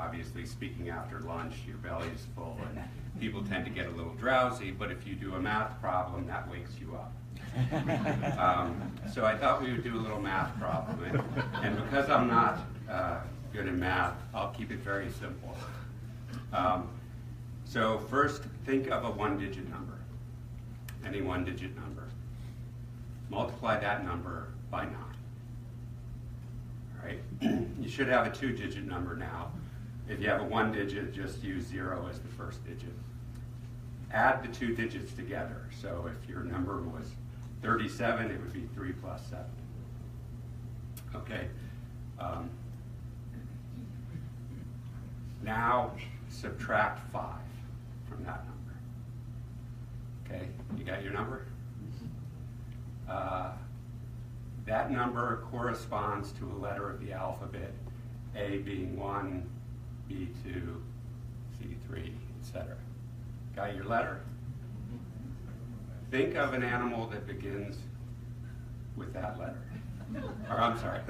obviously speaking after lunch, your belly's full and people tend to get a little drowsy, but if you do a math problem, that wakes you up. So I thought we would do a little math problem, and because I'm not good in math, I'll keep it very simple. So first, think of a one-digit number, any one-digit number. Multiply that number by 9. All right? You should have a two-digit number now. If you have a one-digit, just use 0 as the first digit. Add the two digits together. So if your number was 37, it would be 3 plus 7. Okay. Now subtract 5 from that number. Okay, you got your number? That number corresponds to a letter of the alphabet, A being 1, B 2, C 3, etc. Got your letter? Think of an animal that begins with that letter. Or I'm sorry,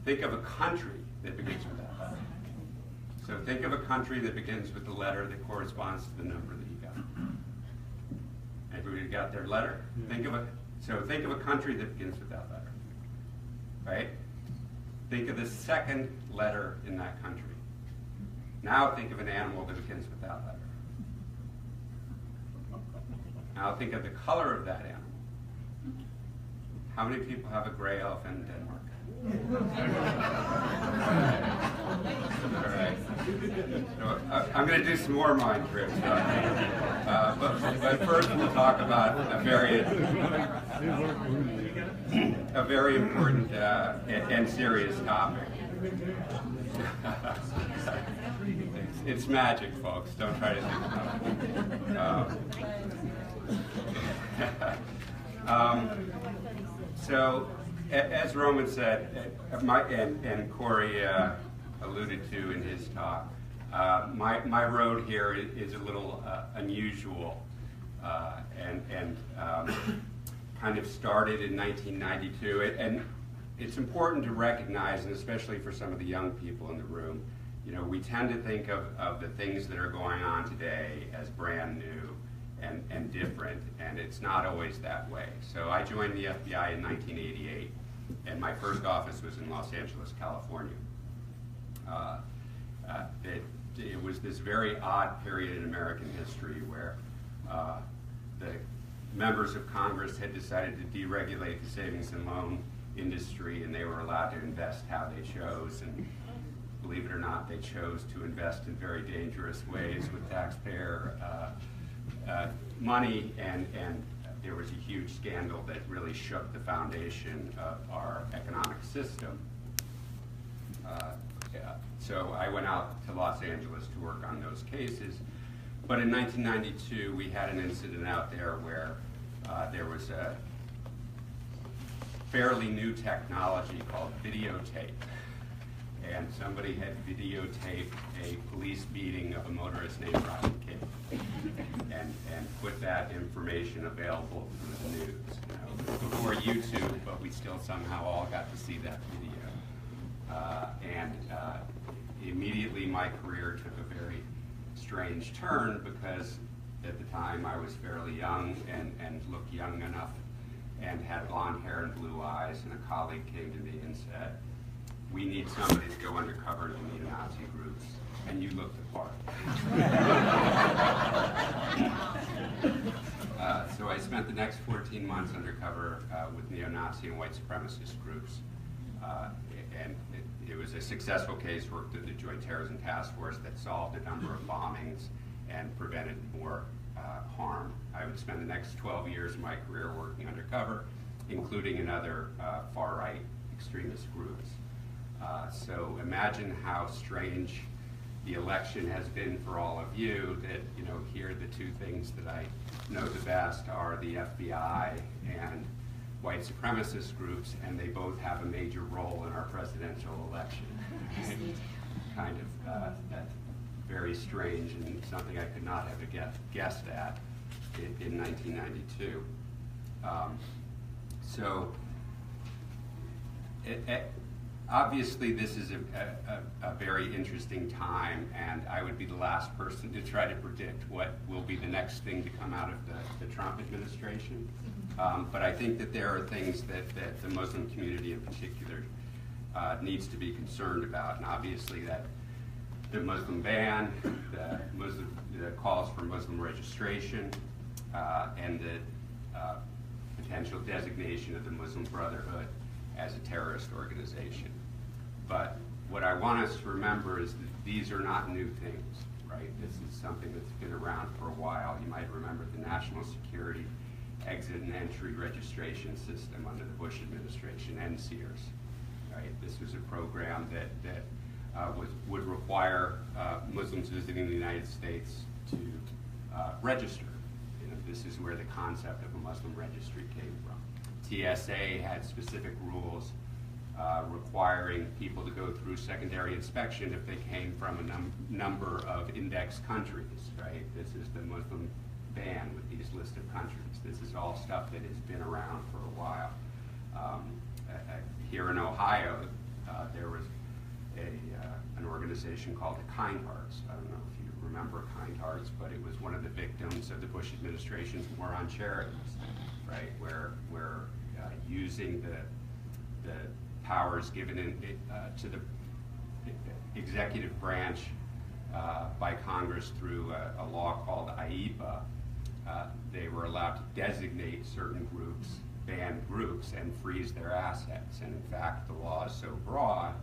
think of a country that begins with that letter. So think of a country that begins with the letter that corresponds to the number that you got. Everybody got their letter? Think of a country that begins with that letter. Right? Think of the second letter in that country. Now think of an animal that begins with that letter. Now think of the color of that animal. How many people have a gray elephant in Denmark? All right. So, I'm going to do some more mind trips. But first we'll talk about a very important and serious topic. It's magic, folks. Don't try to think about it. So, as Roman said, and Corey alluded to in his talk, my road here is a little unusual and kind of started in 1992. And it's important to recognize, and especially for some of the young people in the room, you know, we tend to think of the things that are going on today as brand new and different, and it's not always that way. So I joined the FBI in 1988, and my first office was in Los Angeles, California. It was this very odd period in American history where the members of Congress had decided to deregulate the savings and loan industry, and they were allowed to invest how they chose. And believe it or not, they chose to invest in very dangerous ways with taxpayer money, and there was a huge scandal that really shook the foundation of our economic system. So I went out to Los Angeles to work on those cases. But in 1992, we had an incident out there where there was a fairly new technology called videotape. And somebody had videotaped a police beating of a motorist named Rodney King and put that information available through the news. You know, before YouTube, but we still somehow all got to see that video. Immediately my career took a very strange turn because at the time I was fairly young and looked young enough and had blonde hair and blue eyes, and a colleague came to me and said, "We need somebody to go undercover to the neo-Nazi groups, and you look the part." So I spent the next 14 months undercover with neo-Nazi and white supremacist groups, and it was a successful case. Worked at the Joint Terrorism Task Force that solved a number of bombings and prevented more harm. I would spend the next 12 years of my career working undercover, including in other far-right extremist groups. So imagine how strange the election has been for all of you, that, you know, here the two things that I know the best are the FBI and white supremacist groups, and they both have a major role in our presidential election. Kind of that's very strange and something I could not have guessed at in 1992. obviously this is a very interesting time, and I would be the last person to try to predict what will be the next thing to come out of the Trump administration. But I think that there are things that the Muslim community in particular needs to be concerned about, and obviously that the Muslim ban, the calls for Muslim registration, and the potential designation of the Muslim Brotherhood as a terrorist organization. But what I want us to remember is that these are not new things, right? This is something that's been around for a while. You might remember the National Security Exit and Entry Registration System under the Bush administration, NSEERS, right? This was a program that would require Muslims visiting the United States to register. You know, this is where the concept of a Muslim registry came from. TSA had specific rules requiring people to go through secondary inspection if they came from a number of index countries, right? This is the Muslim ban with these list of countries. This is all stuff that has been around for a while. Here in Ohio, there was an organization called the Kind Hearts. I don't know if you remember Kind Hearts, but it was one of the victims of the Bush administration's war on charities, right? Where using the powers given to the executive branch by Congress through a law called IEPA, they were allowed to designate certain groups, banned groups, and freeze their assets. And in fact, the law is so broad,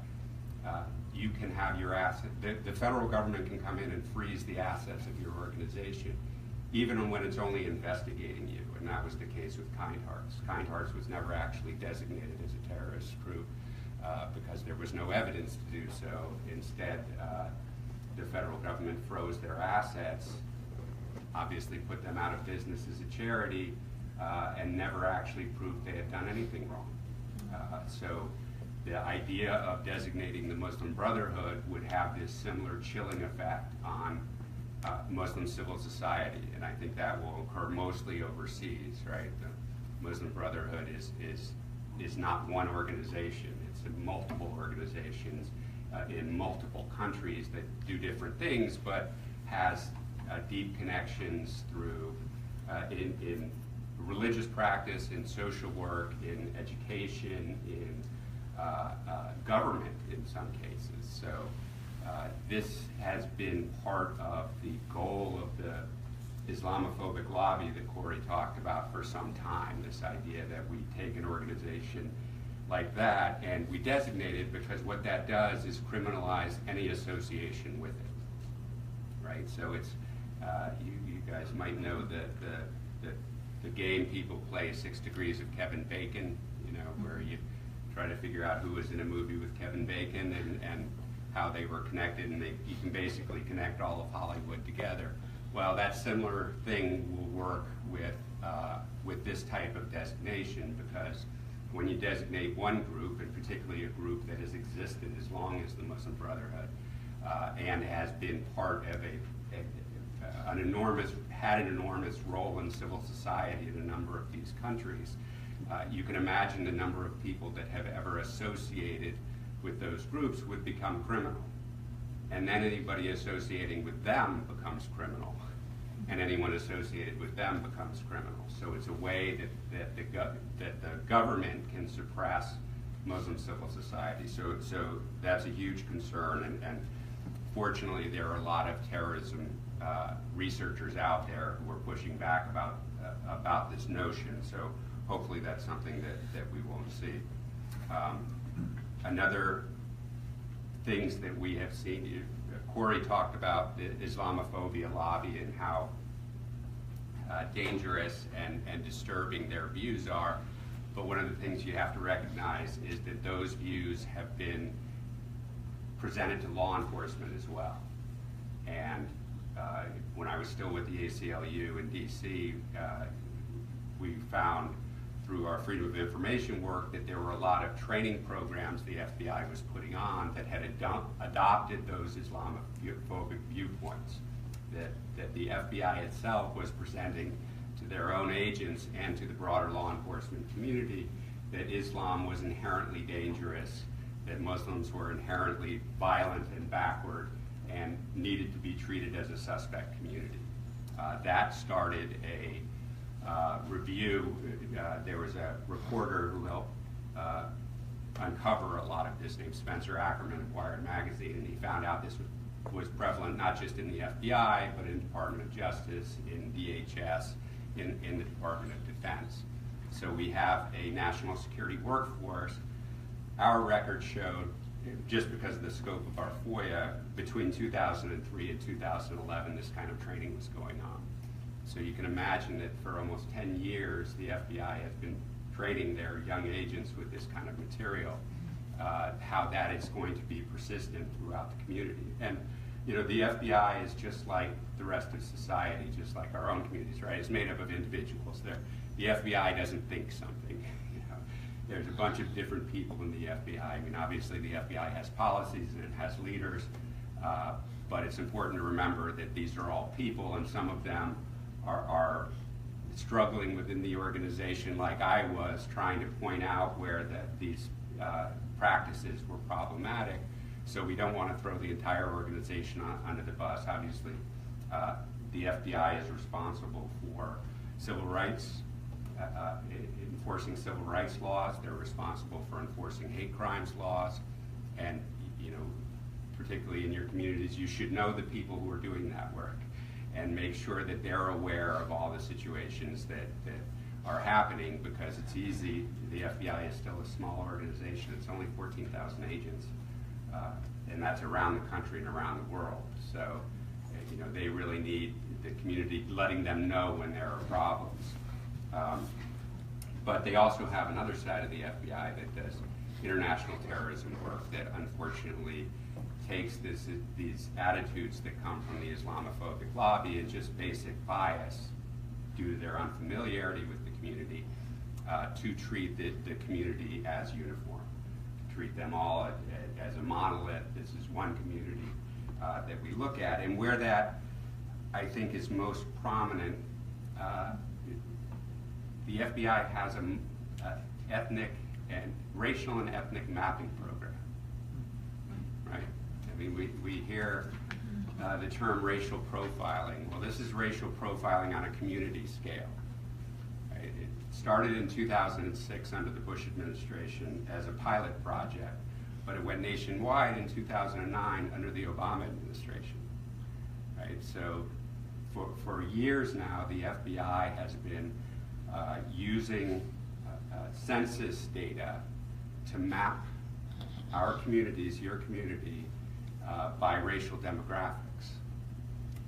you can have your asset, the federal government can come in and freeze the assets of your organization, even when it's only investigating you. And that was the case with Kind Hearts. Kind Hearts was never actually designated as a terrorist group because there was no evidence to do so. Instead, the federal government froze their assets, obviously put them out of business as a charity, and never actually proved they had done anything wrong. So the idea of designating the Muslim Brotherhood would have this similar chilling effect on Muslim civil society, and I think that will occur mostly overseas, right? The Muslim Brotherhood is not one organization, it's in multiple organizations in multiple countries that do different things, but has deep connections through in religious practice, in social work, in education, in government in some cases. So this has been part of the goal of the Islamophobic lobby that Corey talked about for some time, this idea that we take an organization like that and we designate it, because what that does is criminalize any association with it, right? So it's, you guys might know the game people play, 6 Degrees of Kevin Bacon, you know, where you try to figure out who was in a movie with Kevin Bacon and how they were connected, and you can basically connect all of Hollywood together. Well, that similar thing will work with this type of designation, because when you designate one group, and particularly a group that has existed as long as the Muslim Brotherhood and has been part of had an enormous role in civil society in a number of these countries, you can imagine the number of people that have ever associated with those groups would become criminal. And then anybody associating with them becomes criminal. And anyone associated with them becomes criminal. So it's a way that the government can suppress Muslim civil society. So that's a huge concern. And fortunately, there are a lot of terrorism researchers out there who are pushing back about this notion. So hopefully that's something that we won't see. Another things that we have seen, Corey talked about the Islamophobia lobby and how dangerous and disturbing their views are. But one of the things you have to recognize is that those views have been presented to law enforcement as well. And when I was still with the ACLU in DC, we found through our Freedom of Information work that there were a lot of training programs the FBI was putting on that had adopted those Islamophobic viewpoints, that the FBI itself was presenting to their own agents and to the broader law enforcement community, that Islam was inherently dangerous, that Muslims were inherently violent and backward and needed to be treated as a suspect community. That started a review. There was a reporter who helped uncover a lot of this named Spencer Ackerman of Wired Magazine, and he found out this was prevalent not just in the FBI, but in Department of Justice, in DHS, in the Department of Defense. So we have a national security workforce. Our record showed, just because of the scope of our FOIA, between 2003 and 2011, this kind of training was going on. So you can imagine that for almost 10 years, the FBI has been training their young agents with this kind of material, how that is going to be persistent throughout the community. And you know, the FBI is just like the rest of society, just like our own communities, right? It's made up of individuals. The FBI doesn't think something. You know, there's a bunch of different people in the FBI. I mean, obviously the FBI has policies and it has leaders, but it's important to remember that these are all people, and some of them are struggling within the organization, like I was, trying to point out where these practices were problematic. So we don't want to throw the entire organization under the bus. Obviously, the FBI is responsible for civil rights, enforcing civil rights laws. They're responsible for enforcing hate crimes laws. And, you know, particularly in your communities, you should know the people who are doing that work and make sure that they're aware of all the situations that are happening, because it's easy. The FBI is still a small organization. It's only 14,000 agents. And that's around the country and around the world. So, you know, they really need the community letting them know when there are problems. But they also have another side of the FBI that does international terrorism work that unfortunately takes these attitudes that come from the Islamophobic lobby and just basic bias due to their unfamiliarity with the community to treat the community as uniform, treat them all as a monolith. This is one community that we look at, and where that, I think, is most prominent. The FBI has an ethnic and racial and ethnic mapping program, right? I mean, we hear the term racial profiling. Well, this is racial profiling on a community scale. Right? It started in 2006 under the Bush administration as a pilot project, but it went nationwide in 2009 under the Obama administration. Right? So for years now, the FBI has been using census data to map our communities, your community, by racial demographics.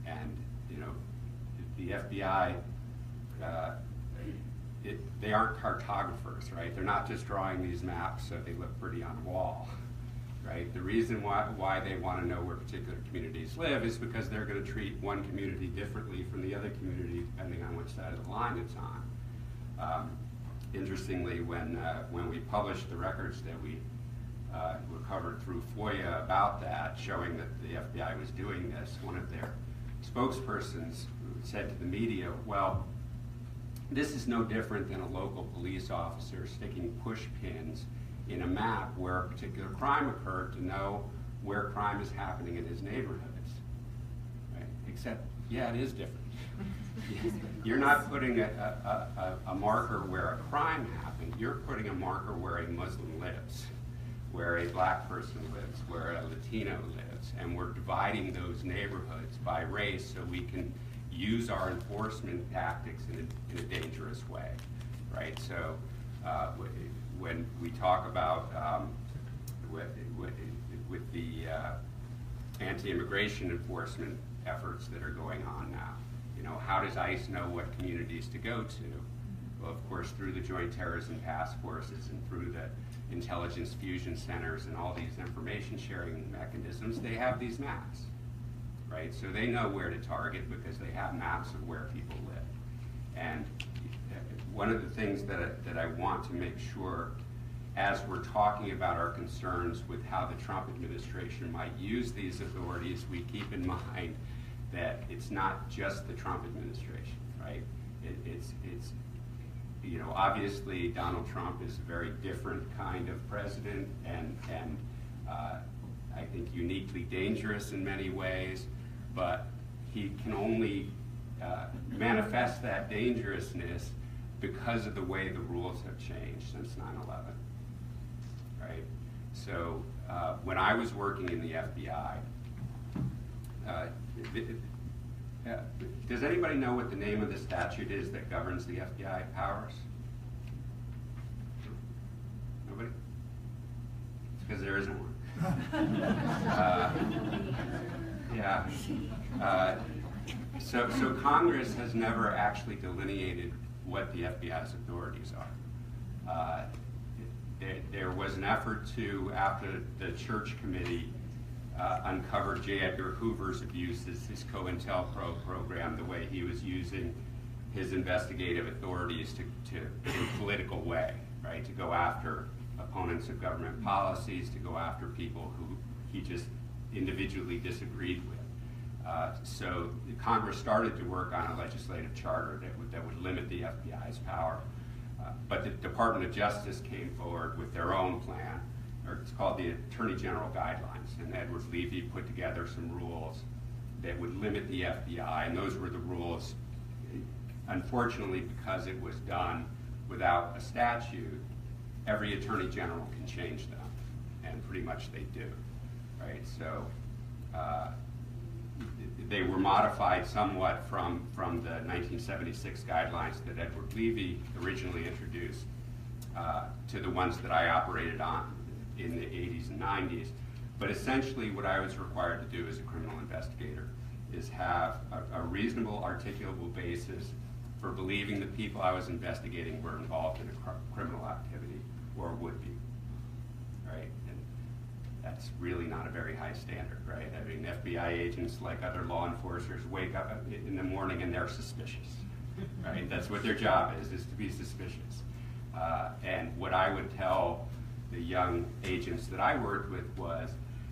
And, you know, the FBI, they aren't cartographers, right? They're not just drawing these maps so they look pretty on a wall, right? The reason why they want to know where particular communities live is because they're going to treat one community differently from the other community depending on which side of the line it's on. Interestingly, when we published the records that we recovered through FOIA about that, showing that the FBI was doing this, one of their spokespersons said to the media, well, this is no different than a local police officer sticking push pins in a map where a particular crime occurred to know where crime is happening in his neighborhoods. Right? Except, yeah, it is different. You're not putting a marker where a crime happened. You're putting a marker where a Muslim lives, where a black person lives, where a Latino lives, and we're dividing those neighborhoods by race so we can use our enforcement tactics in a dangerous way, right? So when we talk about with the anti-immigration enforcement efforts that are going on now, you know, how does ICE know what communities to go to? Well, of course, through the Joint Terrorism Task Forces and through the intelligence fusion centers and all these information sharing mechanisms, they have these maps, right? So they know where to target because they have maps of where people live. And one of the things that I want to make sure, as we're talking about our concerns with how the Trump administration might use these authorities, we keep in mind that it's not just the Trump administration, right? It's you know, obviously Donald Trump is a very different kind of president, and I think uniquely dangerous in many ways, but he can only manifest that dangerousness because of the way the rules have changed since 9/11, right? So when I was working in the FBI, does anybody know what the name of the statute is that governs the FBI powers? Nobody? It's because there isn't one. So Congress has never actually delineated what the FBI's authorities are. There was an effort to, after the Church Committee uncovered J. Edgar Hoover's abuses, his COINTELPRO program, the way he was using his investigative authorities in a political way, right? To go after opponents of government policies, to go after people who he just individually disagreed with. So Congress started to work on a legislative charter that would limit the FBI's power. But the Department of Justice came forward with their own plan, or it's called the Attorney General Guidelines, and Edward Levy put together some rules that would limit the FBI, and those were the rules. Unfortunately, because it was done without a statute, every Attorney General can change them, and pretty much they do, right? So they were modified somewhat from the 1976 guidelines that Edward Levy originally introduced to the ones that I operated on in the 80s and 90s. But essentially what I was required to do as a criminal investigator is have a reasonable, articulable basis for believing the people I was investigating were involved in a criminal activity or would be, right? And that's really not a very high standard, right? I mean, FBI agents, like other law enforcers, wake up in the morning and they're suspicious, right? That's what their job is to be suspicious. And what I would tell the young agents that I worked with was,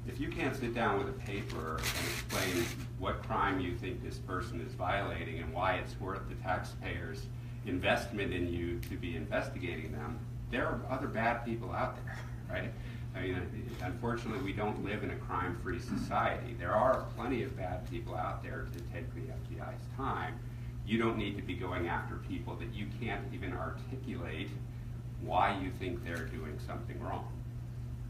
if you can't sit down with a paper and explain what crime you think this person is violating and why it's worth the taxpayers' investment in you to be investigating them, there are other bad people out there, right? I mean, unfortunately, we don't live in a crime-free society. There are plenty of bad people out there to take the FBI's time. You don't need to be going after people that you can't even articulate why you think they're doing something wrong.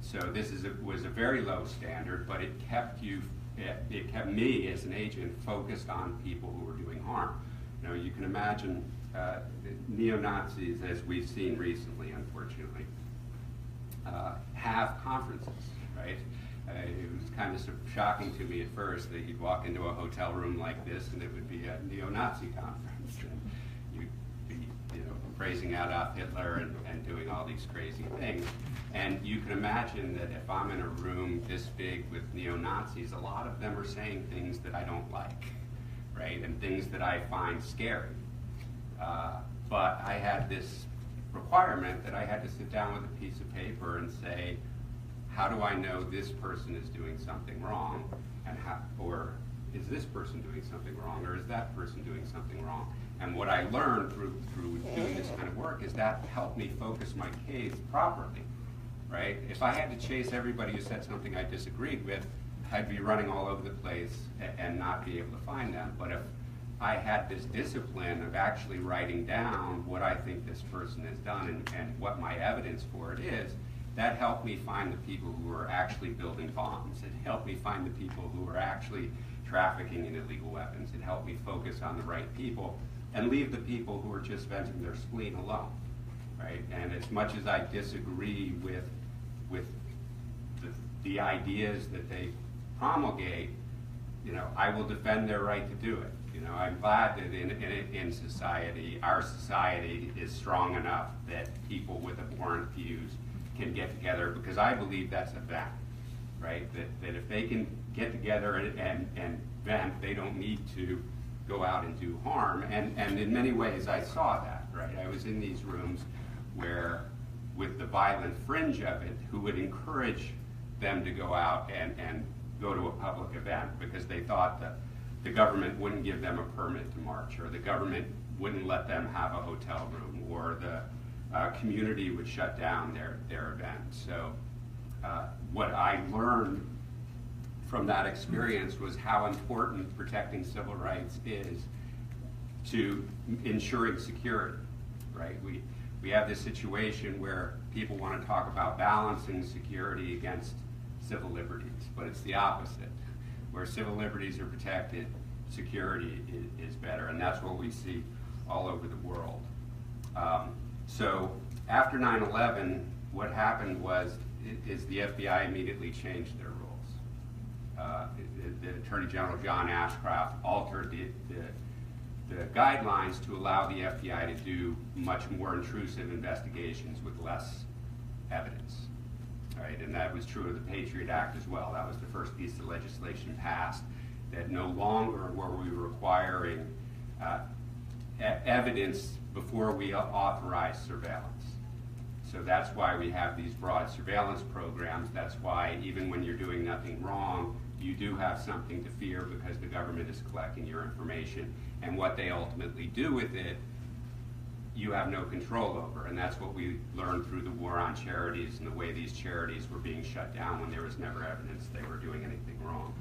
So this was a very low standard, but it kept me as an agent focused on people who were doing harm. You know, you can imagine neo-Nazis, as we've seen recently, unfortunately, have conferences, right? It was kind of shocking to me at first that you'd walk into a hotel room like this and it would be a neo-Nazi conference. And you'd be, praising Adolf Hitler and doing all these crazy things. And you can imagine that if I'm in a room this big with neo-Nazis, a lot of them are saying things that I don't like, right? And things that I find scary. But I had this requirement that I had to sit down with a piece of paper and say, how do I know this person is doing something wrong, and or is this person doing something wrong, or is that person doing something wrong? And what I learned through doing this kind of work is that helped me focus my case properly, right? If I had to chase everybody who said something I disagreed with, I'd be running all over the place and not be able to find them. But if I had this discipline of actually writing down what I think this person has done and what my evidence for it is, that helped me find the people who were actually building bombs. It helped me find the people who were actually trafficking in illegal weapons. It helped me focus on the right people and leave the people who are just venting their spleen alone, right? And as much as I disagree with the ideas that they promulgate, I will defend their right to do it. I'm glad that in society, our society is strong enough that people with abhorrent views can get together, because I believe that's a vent, right? That if they can get together and vent, they don't need to go out and do harm. And in many ways, I saw that, right? I was in these rooms where, with the violent fringe of it, who would encourage them to go out and go to a public event because they thought that the government wouldn't give them a permit to march, or the government wouldn't let them have a hotel room, or the community would shut down their event. So what I learned from that experience was how important protecting civil rights is to ensuring security, right? We have this situation where people want to talk about balancing security against civil liberties, but it's the opposite. Where civil liberties are protected, security is better, and that's what we see all over the world. So after 9/11, what happened was the FBI immediately changed their rules. The Attorney General John Ashcroft altered the guidelines to allow the FBI to do much more intrusive investigations with less evidence. Right? And that was true of the Patriot Act as well. That was the first piece of legislation passed, that no longer were we requiring evidence before we authorize surveillance. So that's why we have these broad surveillance programs. That's why even when you're doing nothing wrong, you do have something to fear because the government is collecting your information. And what they ultimately do with it, you have no control over. And that's what we learned through the war on charities and the way these charities were being shut down when there was never evidence they were doing anything wrong.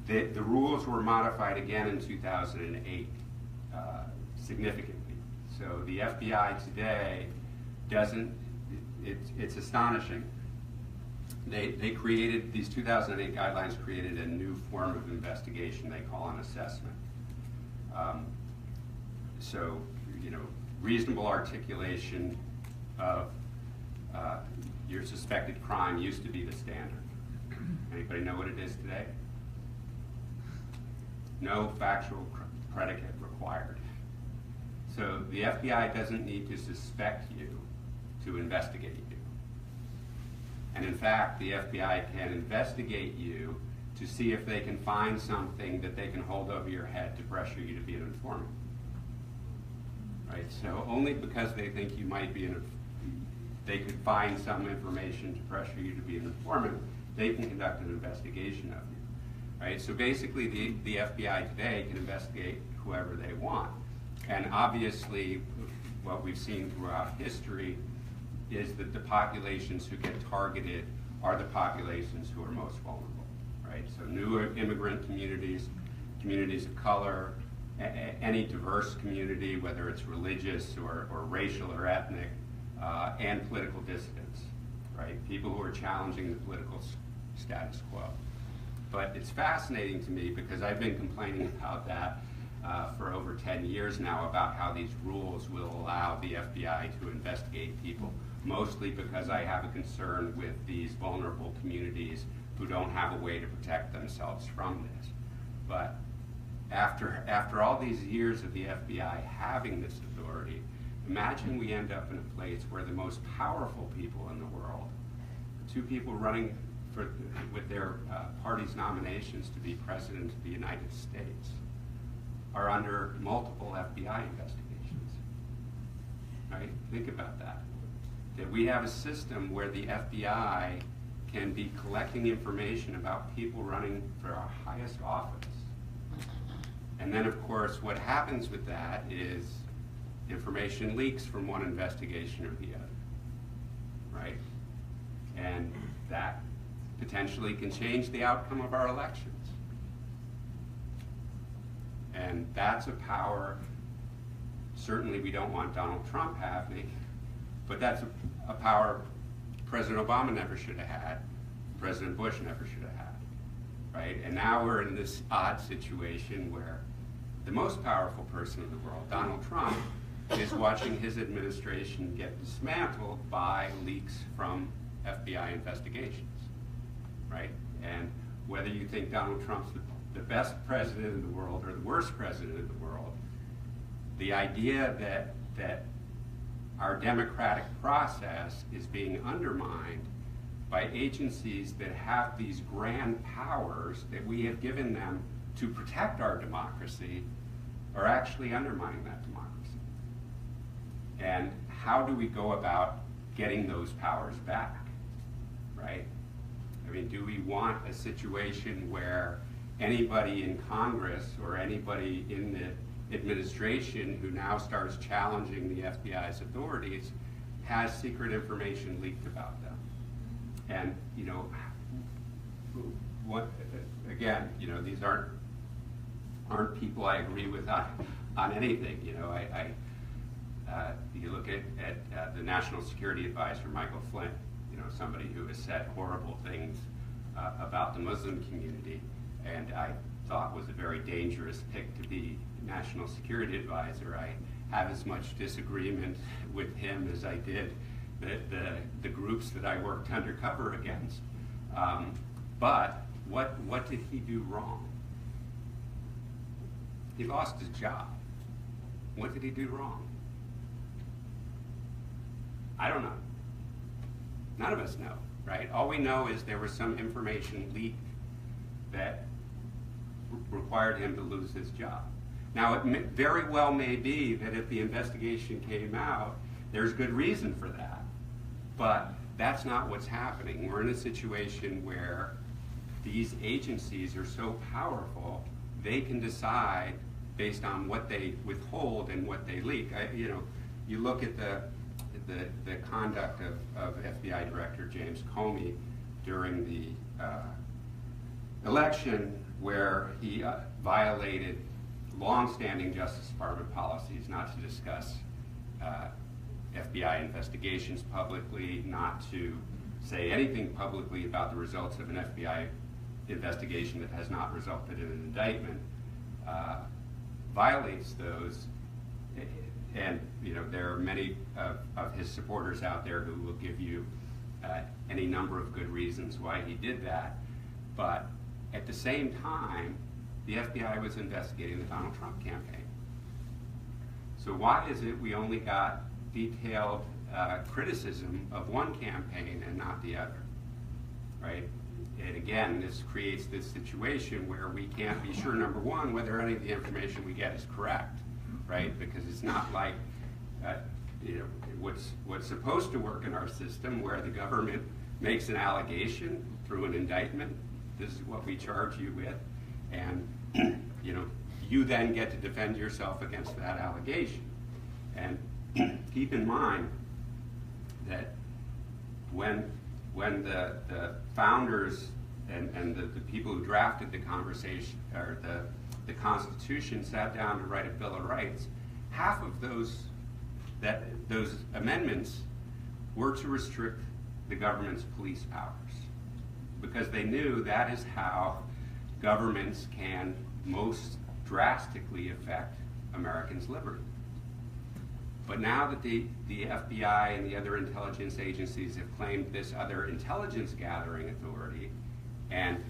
The rules were modified again in 2008 significantly. So the FBI today doesn't, it's astonishing. They created, these 2008 guidelines created a new form of investigation they call an assessment. So, reasonable articulation of your suspected crime used to be the standard. Anybody know what it is today? No factual predicate required. So the FBI doesn't need to suspect you to investigate you. And in fact, the FBI can investigate you to see if they can find something that they can hold over your head to pressure you to be an informant. Right? So only because they think you might be they could find some information to pressure you to be an informant, they can conduct an investigation of you. Right? So basically, the FBI today can investigate whoever they want. And obviously, what we've seen throughout history is that the populations who get targeted are the populations who are most vulnerable, right? So new immigrant communities, communities of color, any diverse community, whether it's religious or racial or ethnic, and political dissidents, right? People who are challenging the political status quo. But it's fascinating to me because I've been complaining about that for over 10 years now, about how these rules will allow the FBI to investigate people, mostly because I have a concern with these vulnerable communities who don't have a way to protect themselves from this. But after all these years of the FBI having this authority, imagine we end up in a place where the most powerful people in the world, two people running with their party's nominations to be president of the United States, are under multiple FBI investigations. Right? Think about that. That we have a system where the FBI can be collecting information about people running for our highest office. And then, of course, what happens with that is information leaks from one investigation or the other. Right? And that potentially can change the outcome of our elections. And that's a power, certainly we don't want Donald Trump having, but that's a power President Obama never should have had, President Bush never should have had, right? And now we're in this odd situation where the most powerful person in the world, Donald Trump, is watching his administration get dismantled by leaks from FBI investigations, right? And whether you think Donald Trump's the best president in the world or the worst president in the world, the idea that our democratic process is being undermined by agencies that have these grand powers that we have given them to protect our democracy are actually undermining that democracy. And how do we go about getting those powers back, right? I mean, do we want a situation where anybody in Congress or anybody in the administration who now starts challenging the FBI's authorities has secret information leaked about them. And, you know, what, again, you know, these aren't people I agree with on anything. You know, you look at the National Security Advisor, Michael Flynn, you know, somebody who has said horrible things about the Muslim community, and I thought was a very dangerous pick to be National Security Advisor. I have as much disagreement with him as I did the groups that I worked undercover against. But what did he do wrong? He lost his job. What did he do wrong? I don't know. None of us know, right? All we know is there was some information leaked that required him to lose his job. Now, it very well may be that if the investigation came out, there's good reason for that. But that's not what's happening. We're in a situation where these agencies are so powerful, they can decide based on what they withhold and what they leak. You know, you look at the conduct of FBI Director James Comey during the election, where he violated long-standing Justice Department policies not to discuss FBI investigations publicly, not to say anything publicly about the results of an FBI investigation that has not resulted in an indictment, violates those. And you know, there are many of his supporters out there who will give you any number of good reasons why he did that. But at the same time, the FBI was investigating the Donald Trump campaign. So why is it we only got detailed criticism of one campaign and not the other, right? And again, this creates this situation where we can't be sure, number one, whether any of the information we get is correct, right? Because it's not like you know, what's supposed to work in our system, where the government makes an allegation through an indictment. This is what we charge you with, and you know, you then get to defend yourself against that allegation. And keep in mind that when the founders and the people who drafted the conversation, or the Constitution, sat down to write a Bill of Rights, half of those amendments were to restrict the government's police powers, because they knew that is how governments can most drastically affect Americans' liberty. But now that the FBI and the other intelligence agencies have claimed this other intelligence gathering authority and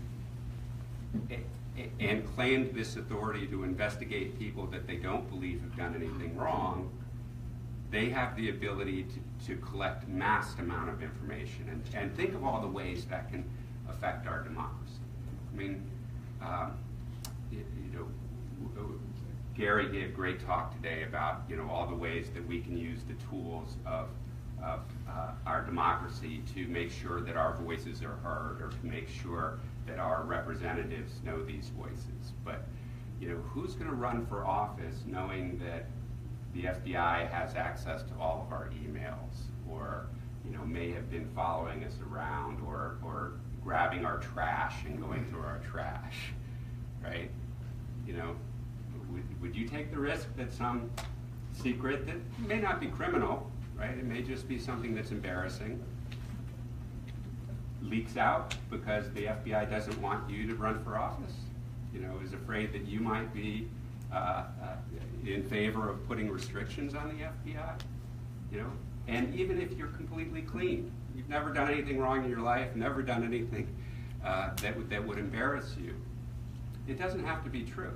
claimed this authority to investigate people that they don't believe have done anything wrong, they have the ability to collect mass amount of information. And think of all the ways that can affect our democracy. I mean, you know, Gary gave a great talk today about, you know, all the ways that we can use the tools of our democracy to make sure that our voices are heard, or to make sure that our representatives know these voices. But, you know, who's going to run for office knowing that the FBI has access to all of our emails, or, you know, may have been following us around, or grabbing our trash and going through our trash, right? You know, would you take the risk that some secret that may not be criminal, right? It may just be something that's embarrassing, leaks out because the FBI doesn't want you to run for office? You know, is afraid that you might be in favor of putting restrictions on the FBI, you know? And even if you're completely clean, you've never done anything wrong in your life, never done anything that would embarrass you, it doesn't have to be true,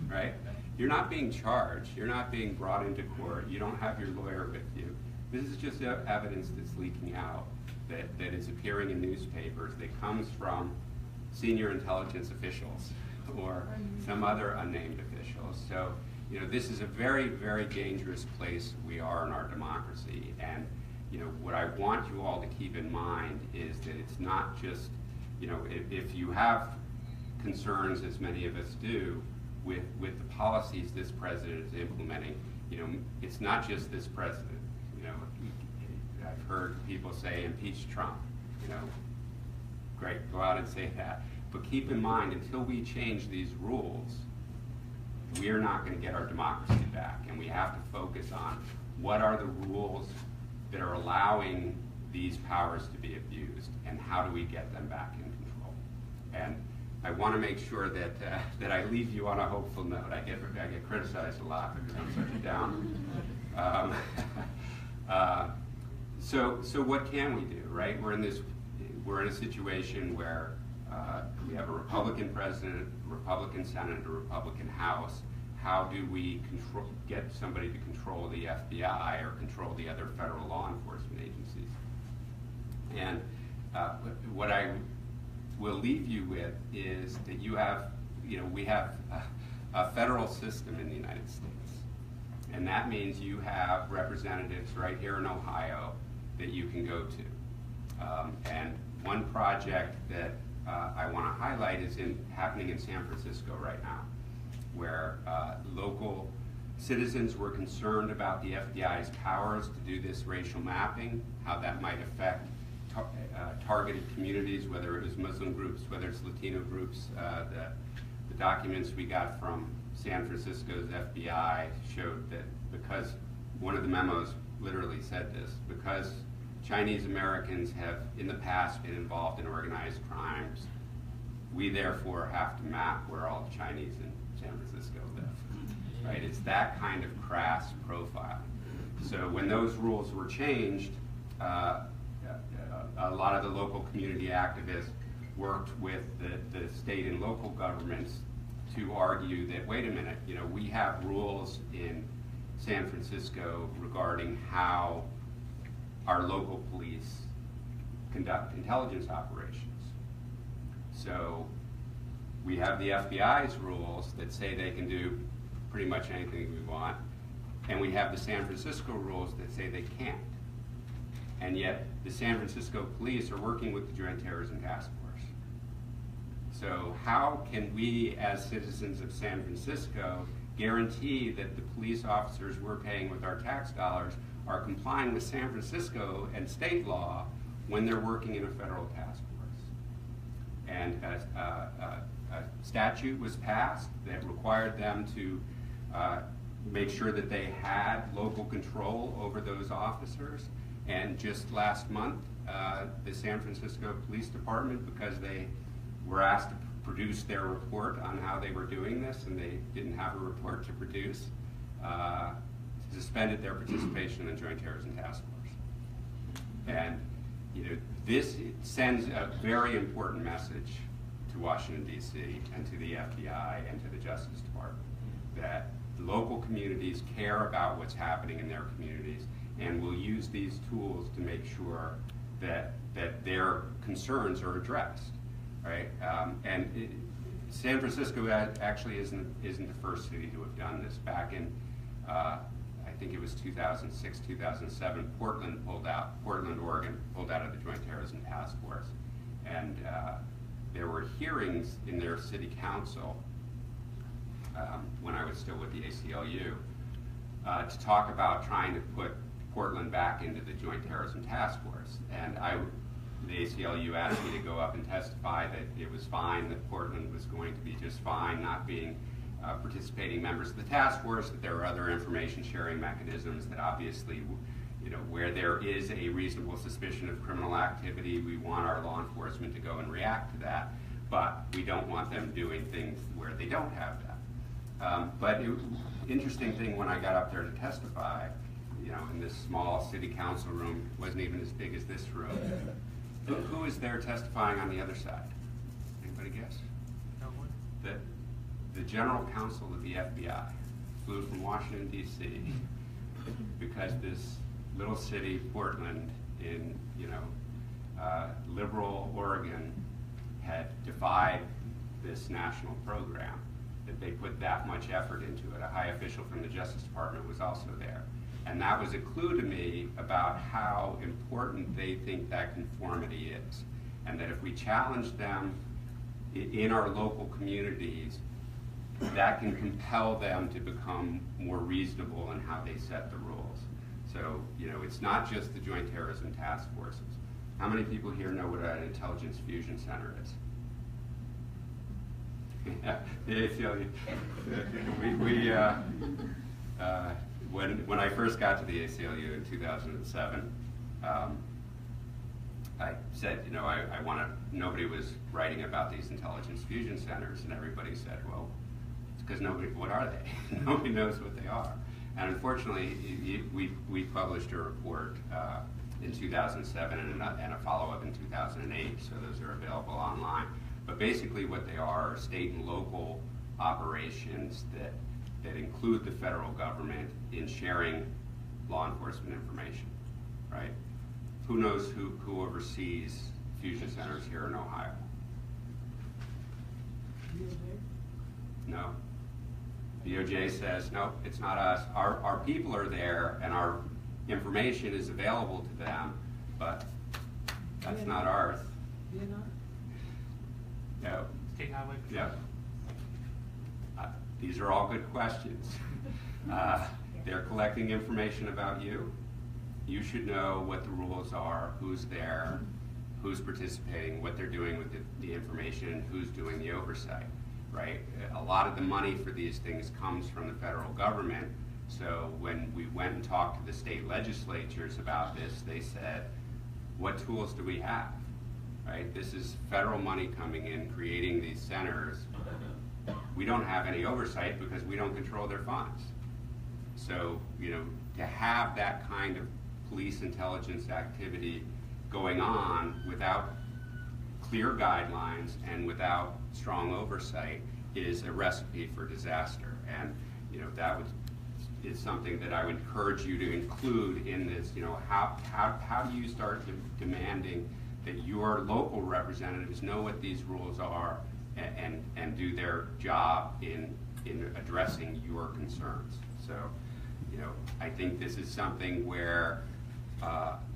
right? You're not being charged, you're not being brought into court, you don't have your lawyer with you. This is just evidence that's leaking out, that is appearing in newspapers, that comes from senior intelligence officials or some other unnamed officials. So, you know, this is a very, very dangerous place we are in our democracy. And, you know, what I want you all to keep in mind is that it's not just, you know, if you have concerns, as many of us do, with the policies this president is implementing, you know, it's not just this president. You know, I've heard people say impeach Trump. You know, great, go out and say that. But keep in mind, until we change these rules, we're not going to get our democracy back. And we have to focus on what are the rules that are allowing these powers to be abused, and how do we get them back in control. And I want to make sure that that I leave you on a hopeful note. I get criticized a lot because I'm such a down. So what can we do, right? We're in a situation where we have a Republican president, a Republican Senate, a Republican House. How do we get somebody to control the FBI or control the other federal law enforcement agencies? And what I will leave you with is that we have a federal system in the United States. And that means you have representatives right here in Ohio that you can go to. And one project that I want to highlight is happening in San Francisco right now, where local citizens were concerned about the FBI's powers to do this racial mapping, how that might affect targeted communities, whether it was Muslim groups, whether it's Latino groups. The documents we got from San Francisco's FBI showed that because one of the memos literally said this, because Chinese Americans have in the past been involved in organized crimes, we therefore have to map where all the Chinese in San Francisco live, right? It's that kind of crass profile. So when those rules were changed, a lot of the local community activists worked with the state and local governments to argue that, wait a minute, we have rules in San Francisco regarding how our local police conduct intelligence operations. So we have the FBI's rules that say they can do pretty much anything we want, and we have the San Francisco rules that say they can't. And yet the San Francisco police are working with the Joint Terrorism Task Force. So how can we, as citizens of San Francisco, guarantee that the police officers we're paying with our tax dollars are complying with San Francisco and state law when they're working in a federal task force? And a statute was passed that required them to make sure that they had local control over those officers. And just last month, the San Francisco Police Department, because they were asked to produce their report on how they were doing this, and they didn't have a report to produce, suspended their participation in the Joint Terrorism Task Force. And this sends a very important message to Washington, D.C., and to the FBI and to the Justice Department, that local communities care about what's happening in their communities and will use these tools to make sure that their concerns are addressed, right? San Francisco actually isn't the first city to have done this. Back in, I think it was 2006, 2007, Portland, Oregon, pulled out of the Joint Terrorism Task Force. And there were hearings in their city council when I was still with the ACLU to talk about trying to put Portland back into the Joint Terrorism Task Force. And the ACLU asked me to go up and testify that it was fine, that Portland was going to be just fine, not being participating members of the task force, that there are other information sharing mechanisms that obviously, where there is a reasonable suspicion of criminal activity, we want our law enforcement to go and react to that, but we don't want them doing things where they don't have that. But interesting thing, when I got up there to testify, in this small city council room, wasn't even as big as this room. Who is there testifying on the other side? Anybody guess? No one. The general counsel of the FBI flew from Washington, D.C. because this little city, Portland, in liberal Oregon, had defied this national program, that they put that much effort into it. A high official from the Justice Department was also there. And that was a clue to me about how important they think that conformity is. And that if we challenge them in our local communities, that can compel them to become more reasonable in how they set the rules. So, you know, it's not just the Joint Terrorism Task Forces. How many people here know what an intelligence fusion center is? Yeah, the ACLU. When I first got to the ACLU in 2007, I said, you know, I want to, nobody was writing about these intelligence fusion centers, and everybody said, well, it's because nobody, what are they? Nobody knows what they are. And unfortunately, we published a report in 2007 and a follow-up in 2008, so those are available online. But basically what they are state and local operations that include the federal government in sharing law enforcement information, right? Who knows who oversees fusion centers here in Ohio? No. DOJ says, no, it's not us. Our people are there and our information is available to them, but that's not ours. No. State Highway Patrol. Yeah. These are all good questions. They're collecting information about you. You should know what the rules are, who's there, who's participating, what they're doing with the information, who's doing the oversight, right? A lot of the money for these things comes from the federal government. So when we went and talked to the state legislatures about this, they said, what tools do we have, right? This is federal money coming in, creating these centers. We don't have any oversight because we don't control their funds. So, you know, to have that kind of police intelligence activity going on without clear guidelines and without strong oversight is a recipe for disaster. And, you know, that is something that I would encourage you to include in this. You know, how do you start demanding that your local representatives know what these rules are and do their job in addressing your concerns? So, you know, I think this is something where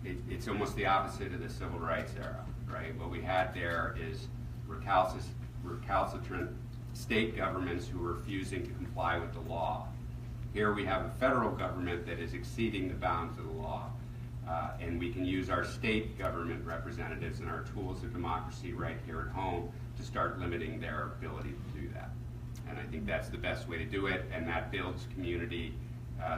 it's almost the opposite of the civil rights era, right? What we had there is recalcitrant state governments who are refusing to comply with the law. Here we have a federal government that is exceeding the bounds of the law, and we can use our state government representatives and our tools of democracy right here at home to start limiting their ability to do that. And I think that's the best way to do it, and that builds community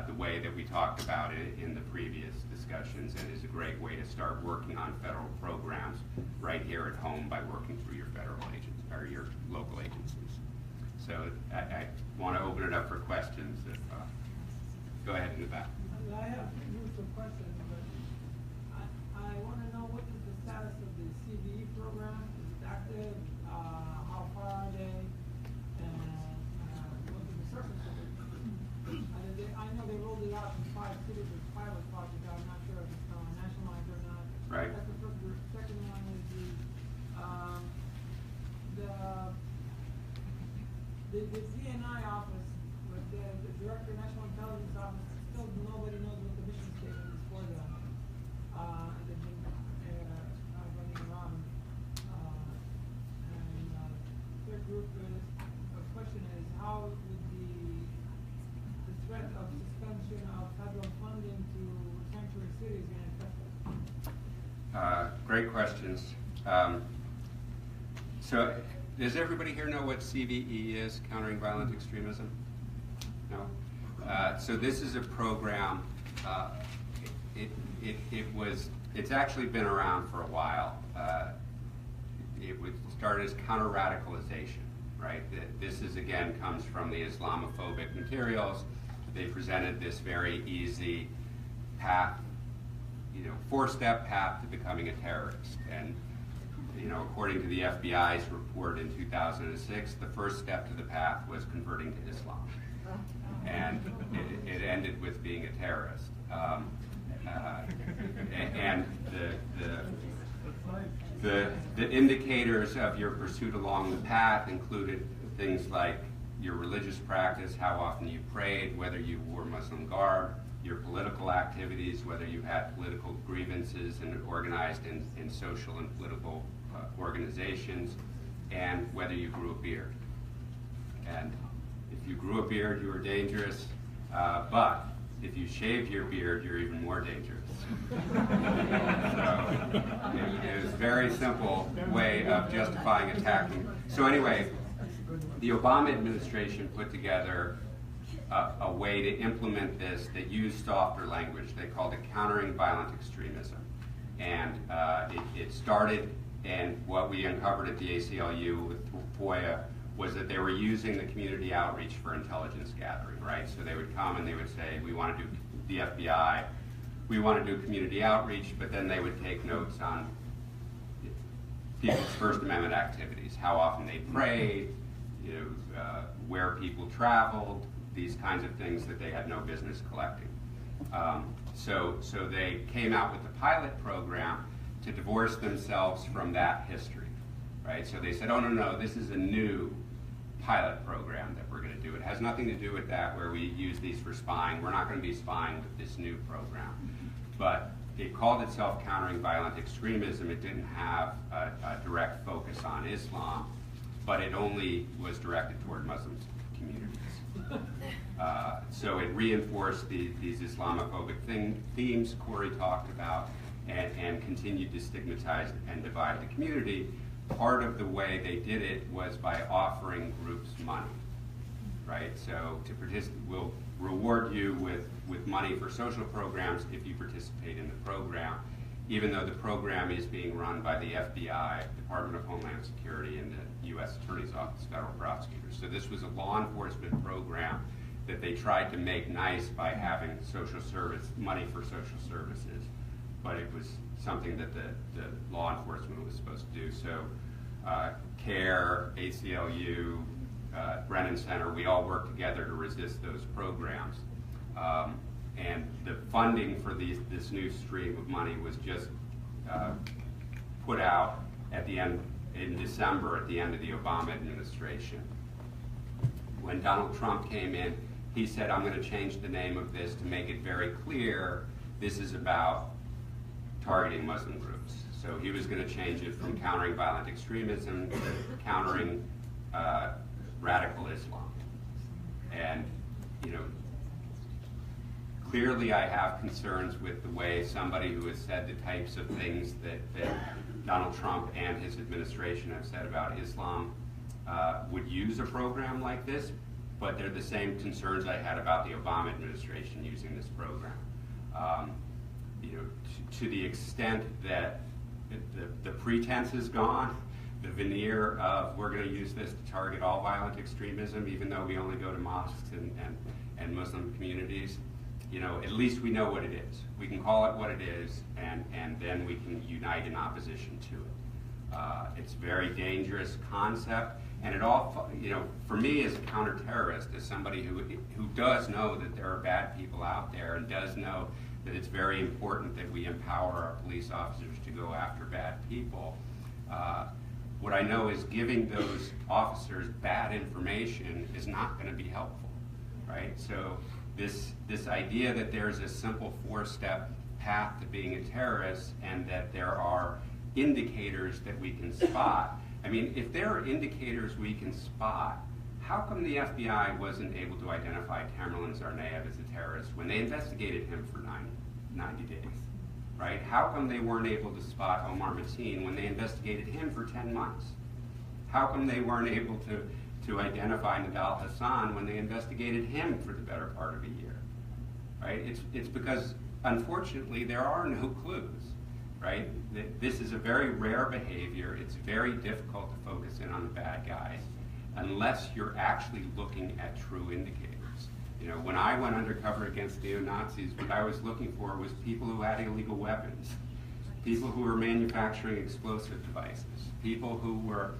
the way that we talked about it in the previous discussions, and is a great way to start working on federal programs right here at home by working through your federal agents or your local agencies. So I want to open it up for questions. Go ahead in the back. I have a question, but I want to know what is the status of the CVE program? Is it active? How far are they? And what is the surface of it? I know they rolled it out in 5 cities as pilot project. I'm not sure if it's nationalized or not. Right. That's the first. The second one is the CNI office, with the Director of National Intelligence Office, still nobody knows what the mission statement is for them. They've been running around. Third group question is, how would the threat of suspension of federal funding to sanctuary cities going to affect us? Great questions. So does everybody here know what CVE is, Countering Violent Extremism? No? So this is a program, it's actually been around for a while. It was started as counter-radicalization, right? This is, again, comes from the Islamophobic materials. They presented this very easy path, you know, 4-step path to becoming a terrorist. And, you know, according to the FBI's report in 2006, the first step to the path was converting to Islam. And it ended with being a terrorist. And the indicators of your pursuit along the path included things like your religious practice, how often you prayed, whether you wore Muslim garb, your political activities, whether you had political grievances and organized in social and political organizations, and whether you grew a beard. And if you grew a beard, you were dangerous, but if you shave your beard, you're even more dangerous. So it was a very simple way of justifying attacking. So anyway, the Obama administration put together a way to implement this that used softer language. They called it countering violent extremism. And it started, and what we uncovered at the ACLU with FOIA was that they were using the community outreach for intelligence gathering, right? So they would come and they would say, we want to do the FBI, we want to do community outreach, but then they would take notes on people's First Amendment activities, how often they prayed, where people traveled, these kinds of things that they had no business collecting. So they came out with the pilot program to divorce themselves from that history, right? So they said, oh, no, this is a new pilot program that we're going to do. It has nothing to do with that where we use these for spying. We're not going to be spying with this new program. But it called itself Countering Violent Extremism. It didn't have a direct focus on Islam, but it only was directed toward Muslim communities. So it reinforced these Islamophobic themes Corey talked about and continued to stigmatize and divide the community. Part of the way they did it was by offering groups money, right? So to participate, we'll reward you with money for social programs if you participate in the program, even though the program is being run by the FBI, Department of Homeland Security, and the U.S. Attorney's Office, federal prosecutors. So this was a law enforcement program that they tried to make nice by having money for social services, but it was something that the law enforcement was supposed to do. So CAIR, ACLU, Brennan Center, we all worked together to resist those programs. And the funding for this new stream of money was just put out at the end, in December, at the end of the Obama administration. When Donald Trump came in, he said, I'm going to change the name of this to make it very clear this is about targeting Muslim groups. So he was going to change it from countering violent extremism to countering radical Islam. And, clearly I have concerns with the way somebody who has said the types of things that Donald Trump and his administration have said about Islam would use a program like this, but they're the same concerns I had about the Obama administration using this program. To the extent that the pretense is gone, the veneer of we're going to use this to target all violent extremism, even though we only go to mosques and Muslim communities, at least we know what it is. We can call it what it is, and then we can unite in opposition to it. It's a very dangerous concept, and it all, for me as a counterterrorist, as somebody who does know that there are bad people out there and does know that it's very important that we empower our police officers to go after bad people. What I know is giving those officers bad information is not going to be helpful, right? So this idea that there's a simple 4-step path to being a terrorist and that there are indicators that we can spot. I mean, if there are indicators we can spot, how come the FBI wasn't able to identify Tamerlan Tsarnaev as a terrorist when they investigated him for 90 days, right? How come they weren't able to spot Omar Mateen when they investigated him for 10 months? How come they weren't able to identify Nidal Hassan when they investigated him for the better part of a year, right? It's because, unfortunately, there are no clues, right? This is a very rare behavior. It's very difficult to focus in on the bad guys unless you're actually looking at true indicators. When I went undercover against neo-Nazis, what I was looking for was people who had illegal weapons, people who were manufacturing explosive devices, people who were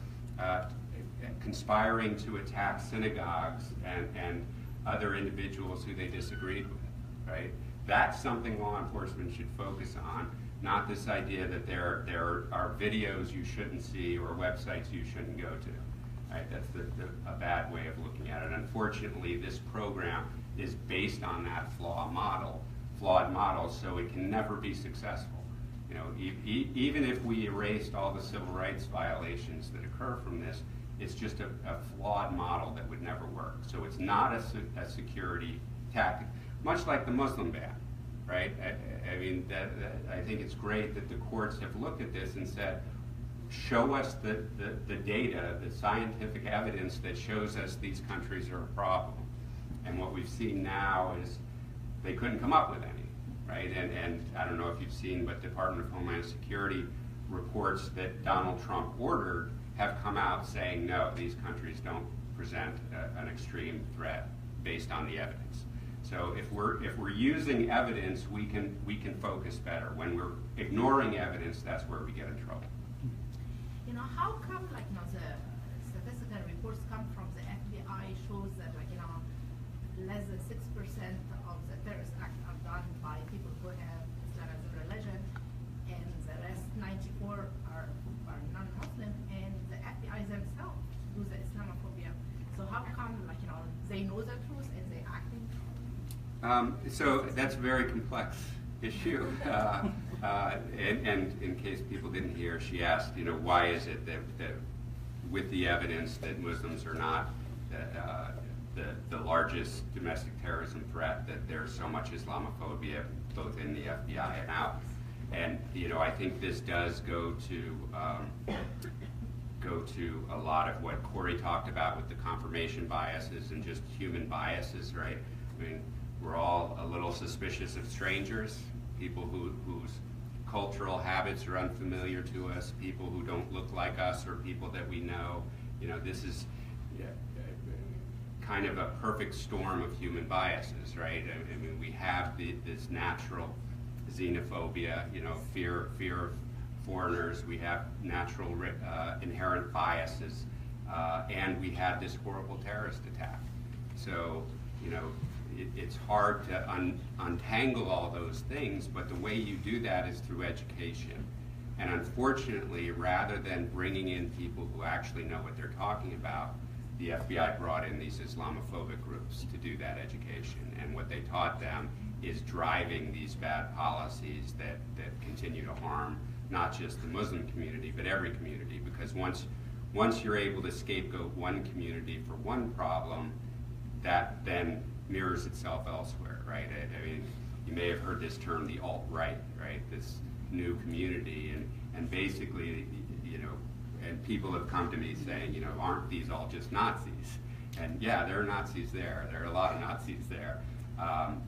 conspiring to attack synagogues and other individuals who they disagreed with, right? That's something law enforcement should focus on, not this idea that there are videos you shouldn't see or websites you shouldn't go to. Right? That's a bad way of looking at it. Unfortunately, this program is based on that flawed model, so it can never be successful. Even if we erased all the civil rights violations that occur from this, it's just a flawed model that would never work. So it's not a security tactic. much like the Muslim ban, right? I mean, I think it's great that the courts have looked at this and said, show us the data, the scientific evidence that shows us these countries are a problem. And what we've seen now is they couldn't come up with any, right? And I don't know if you've seen, but Department of Homeland Security reports that Donald Trump ordered have come out saying, no, these countries don't present an extreme threat based on the evidence. So if we're using evidence, we can focus better. When we're ignoring evidence, that's where we get in trouble. You know, how come, like, you know, the statistical reports come from the FBI shows that, like, you know, less than 6% of the terrorist acts are done by people who have Islam as a religion, and the rest 94 are non-Muslim, and the FBI themselves do the Islamophobia. So how come, like, you know, they know the truth and they act in truth? So that's a very complex issue. And in case people didn't hear, she asked, you know, why is it that with the evidence that Muslims are not the largest domestic terrorism threat, that there's so much Islamophobia both in the FBI and out. And, you know, I think this does go to a lot of what Corey talked about with the confirmation biases and just human biases, right? I mean, we're all a little suspicious of strangers, people whose cultural habits are unfamiliar to us, people who don't look like us, or people that we know. You know, this is kind of a perfect storm of human biases, right? I mean, we have this natural xenophobia, you know, fear of foreigners. We have natural inherent biases, and we had this horrible terrorist attack. So, you know, it's hard to untangle all those things, but the way you do that is through education. And unfortunately, rather than bringing in people who actually know what they're talking about, the FBI brought in these Islamophobic groups to do that education. And what they taught them is driving these bad policies that continue to harm not just the Muslim community, but every community. Because once you're able to scapegoat one community for one problem, that then mirrors itself elsewhere, right? I mean, you may have heard this term, the alt-right, right? This new community, and basically, you know, and people have come to me saying, you know, aren't these all just Nazis? And yeah, there are Nazis there. There are a lot of Nazis there.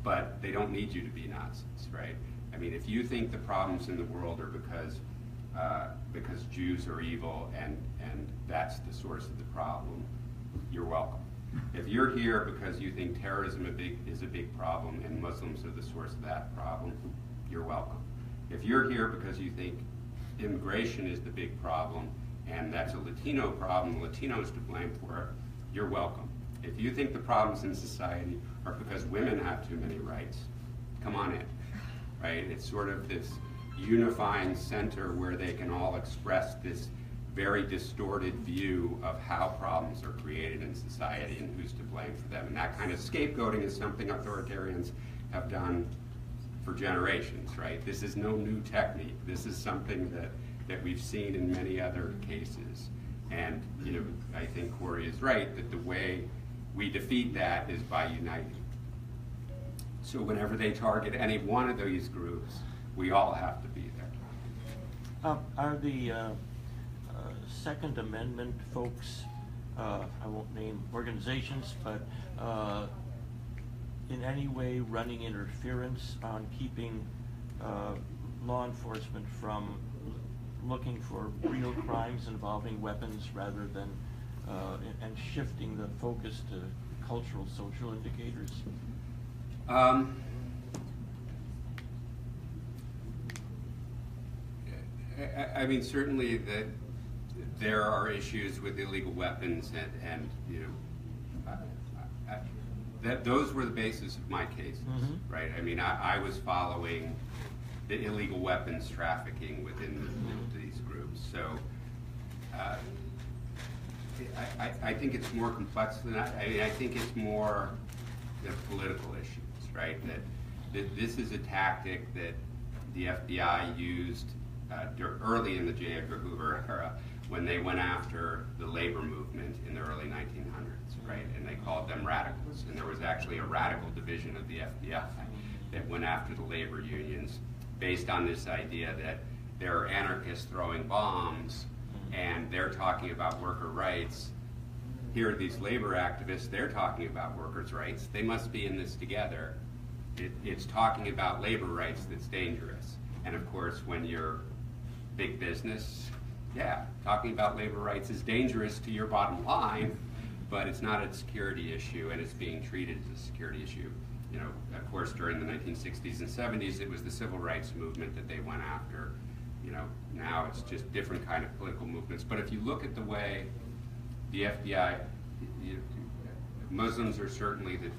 But they don't need you to be Nazis, right? I mean, if you think the problems in the world are because Jews are evil and that's the source of the problem, you're welcome. If you're here because you think terrorism is a big problem and Muslims are the source of that problem, you're welcome. If you're here because you think immigration is the big problem and that's a Latino problem, Latinos to blame for it, you're welcome. If you think the problems in society are because women have too many rights, come on in, right? It's sort of this unifying center where they can all express this very distorted view of how problems are created in society and who's to blame for them. And that kind of scapegoating is something authoritarians have done for generations, right? This is no new technique. This is something that we've seen in many other cases. And, you know, I think Corey is right that the way we defeat that is by uniting. So whenever they target any one of these groups, we all have to be there. Are the Second Amendment folks, I won't name organizations, but in any way running interference on keeping law enforcement from looking for real crimes involving weapons rather than and shifting the focus to cultural, social indicators? I mean, certainly that there are issues with illegal weapons, and you know, that those were the basis of my cases, right? I mean, I was following the illegal weapons trafficking within these groups, so I think it's more complex than that. I mean, I think it's more the political issues, right? That this is a tactic that the FBI used early in the J. Edgar Hoover era when they went after the labor movement in the early 1900s, right? And they called them radicals. was. And there was actually a radical division of the FBI that went after the labor unions based on this idea that there are anarchists throwing bombs and they're talking about worker rights. Here are these labor activists, they're talking about workers' rights. They must be in this together. It's talking about labor rights that's dangerous. And of course, when you're big business, yeah, talking about labor rights is dangerous to your bottom line, but it's not a security issue, and it's being treated as a security issue. You know, of course, during the 1960s and 70s, it was the civil rights movement that they went after. You know, now it's just different kind of political movements. But if you look at the way the FBI, Muslims are certainly the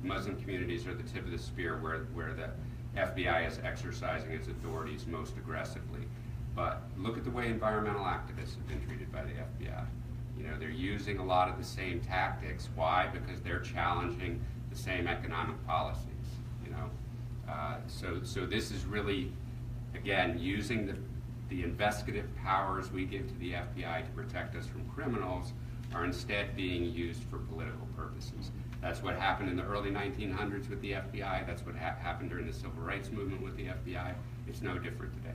Muslim communities are the tip of the spear where the FBI is exercising its authorities most aggressively. But look at the way environmental activists have been treated by the FBI. You know, they're using a lot of the same tactics. Why? Because they're challenging the same economic policies. You know, so this is really, again, using the investigative powers we give to the FBI to protect us from criminals are instead being used for political purposes. That's what happened in the early 1900s with the FBI. That's what happened during the civil rights movement with the FBI. It's no different today.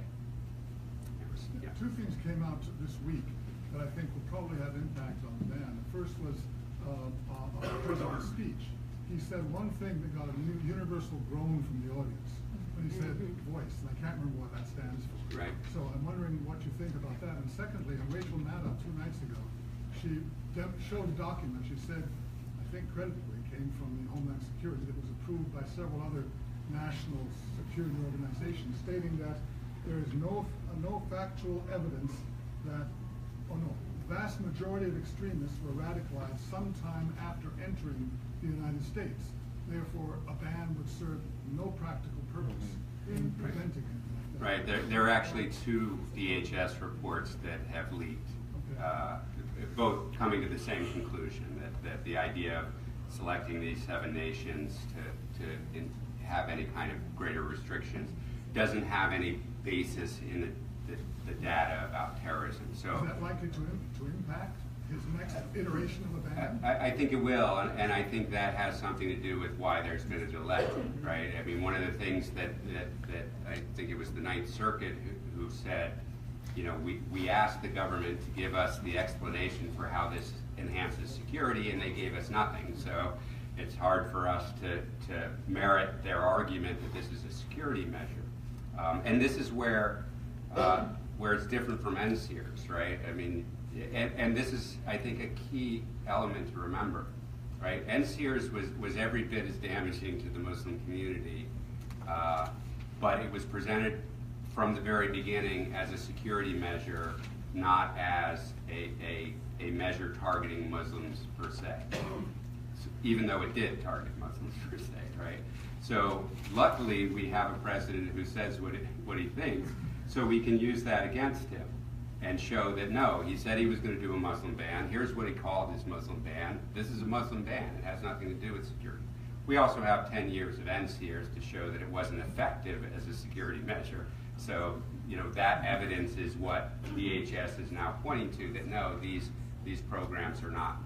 Yeah. Two things came out this week that I think will probably have impact on the ban. The first was the president's speech. He said one thing that got a universal groan from the audience when he said voice, and I can't remember what that stands for. Right. So I'm wondering what you think about that. And secondly, Rachel Maddow 2 nights ago, she showed a document. She said, I think credibly, came from the Homeland Security that was approved by several other national security organizations, stating that there is no factual evidence that, the vast majority of extremists were radicalized sometime after entering the United States. Therefore, a ban would serve no practical purpose in preventing it. Right. There are actually 2 DHS reports that have leaked, both coming to the same conclusion, that the idea of selecting these 7 nations to have any kind of greater restrictions doesn't have any basis in the data about terrorism. So is that likely to impact his next iteration of the ban? I think it will, and I think that has something to do with why there's been a delay, right? I mean, one of the things that I think it was the Ninth Circuit who said, you know, we asked the government to give us the explanation for how this enhances security, and they gave us nothing. So it's hard for us to merit their argument that this is a security measure. And this is where it's different from NSEERS, right? I mean, and this is, I think, a key element to remember, right? NSEERS was every bit as damaging to the Muslim community, but it was presented from the very beginning as a security measure, not as a measure targeting Muslims per se, even though it did target Muslims per se, right? So luckily we have a president who says what he thinks, so we can use that against him and show that no, he said he was going to do a Muslim ban. Here's what he called his Muslim ban. This is a Muslim ban. It has nothing to do with security. We also have 10 years of NSEERS to show that it wasn't effective as a security measure. So, you know, that evidence is what DHS is now pointing to, that no, these programs are not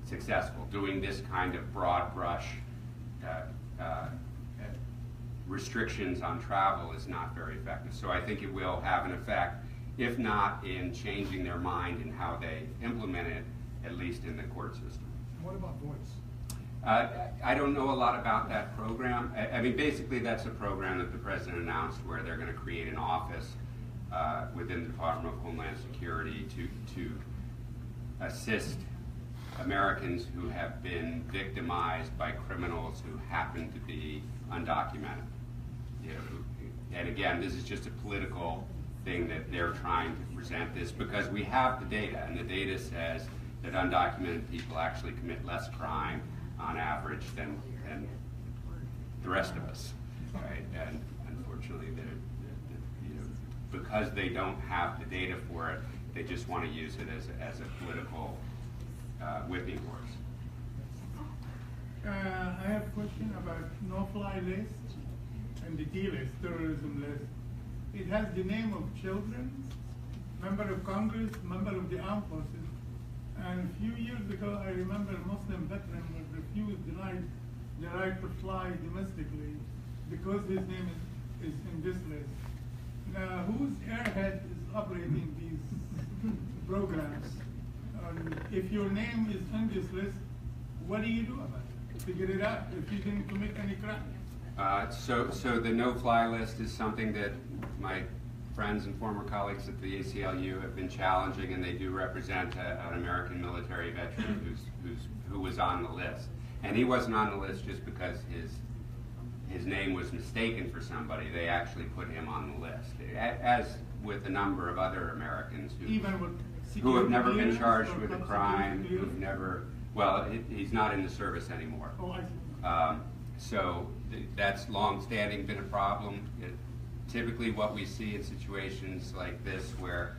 successful. Doing this kind of broad brush restrictions on travel is not very effective. So I think it will have an effect, if not in changing their mind in how they implement it, at least in the court system. What about voice? I don't know a lot about that program. I mean, basically that's a program that the president announced where they're going to create an office within the Department of Homeland Security to assist Americans who have been victimized by criminals who happen to be undocumented. You know, and again, this is just a political thing that they're trying to present this because we have the data, and the data says that undocumented people actually commit less crime on average than the rest of us, right? And unfortunately, you know, because they don't have the data for it, they just want to use it as a political whipping horse. I have a question about no-fly list and the T-list, terrorism list. It has the name of children, member of Congress, member of the armed forces, And a few years ago, I remember a Muslim veteran was denied the right to fly domestically because his name is in this list. Now, whose airhead is operating these programs? If your name is on this list, what do you do about it? Figure it out if you didn't commit any crime. So the no-fly list is something that my friends and former colleagues at the ACLU have been challenging, and they do represent an American military veteran who was on the list. And he wasn't on the list just because his name was mistaken for somebody. They actually put him on the list, as with a number of other Americans who have never been charged with a crime, who've never, well, he's not in the service anymore. Oh, I see. So that's long-standing been a problem. Typically what we see in situations like this where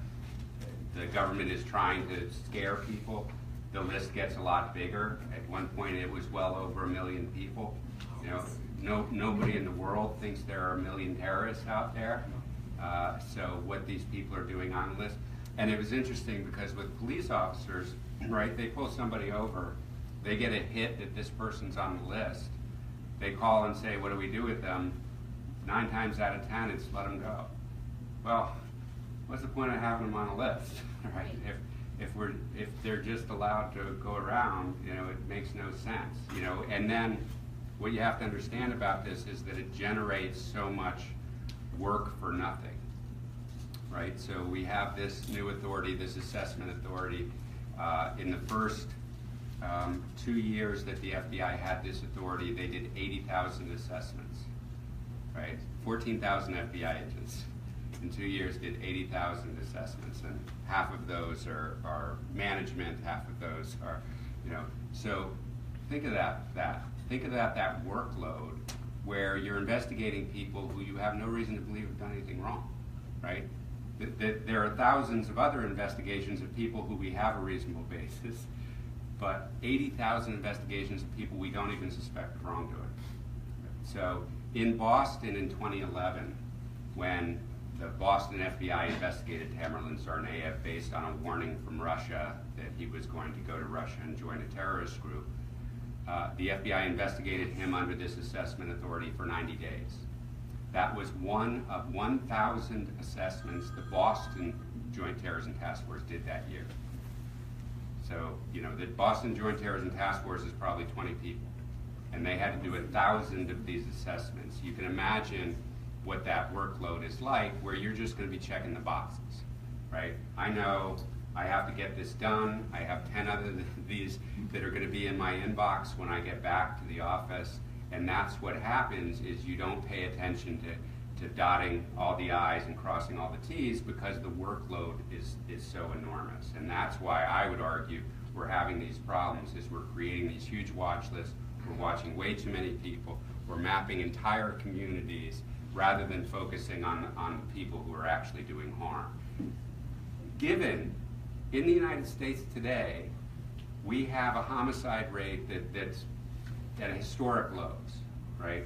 the government is trying to scare people, the list gets a lot bigger. At one point it was well over 1 million people. You know, nobody in the world thinks there are 1 million terrorists out there. So what these people are doing on the list. And it was interesting because with police officers, right, they pull somebody over, they get a hit that this person's on the list. They call and say, what do we do with them? 9 times out of 10, it's let them go. Well, what's the point of having them on a list, right? If they're just allowed to go around, you know, it makes no sense, you know. And then what you have to understand about this is that it generates so much work for nothing, right? So we have this new authority, this assessment authority. In the first 2 years that the FBI had this authority, they did 80,000 assessments, right? 14,000 FBI agents in 2 years did 80,000 assessments, and half of those are management, half of those are, you know. So think of that workload where you're investigating people who you have no reason to believe have done anything wrong, right? There are thousands of other investigations of people who we have a reasonable basis, but 80,000 investigations of people we don't even suspect of wrongdoing. So in Boston in 2011, when the Boston FBI investigated Tamerlan Tsarnaev based on a warning from Russia that he was going to go to Russia and join a terrorist group, the FBI investigated him under this assessment authority for 90 days. That was one of 1,000 assessments the Boston Joint Terrorism Task Force did that year. So, you know, the Boston Joint Terrorism Task Force is probably 20 people, and they had to do 1,000 of these assessments. You can imagine what that workload is like, where you're just going to be checking the boxes, right? I know I have to get this done. I have 10 other of these that are going to be in my inbox when I get back to the office, and that's what happens is you don't pay attention to dotting all the I's and crossing all the T's because the workload is so enormous. And that's why I would argue we're having these problems, is we're creating these huge watch lists, we're watching way too many people, we're mapping entire communities rather than focusing on the people who are actually doing harm. Given, in the United States today, we have a homicide rate that's at historic lows, right?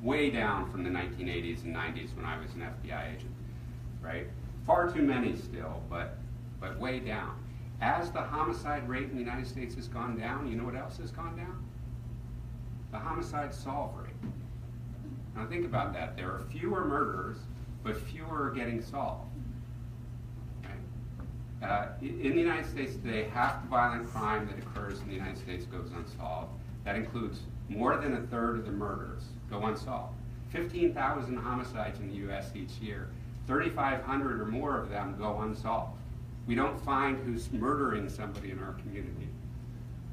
Way down from the 1980s and 90s when I was an FBI agent, right? Far too many still, but way down. As the homicide rate in the United States has gone down, you know what else has gone down? The homicide solve rate. Now think about that. There are fewer murders, but fewer are getting solved. Right? In the United States today, half the violent crime that occurs in the United States goes unsolved. That includes more than 1/3 of the murders go unsolved. 15,000 homicides in the U.S. each year. 3,500 or more of them go unsolved. We don't find who's murdering somebody in our community,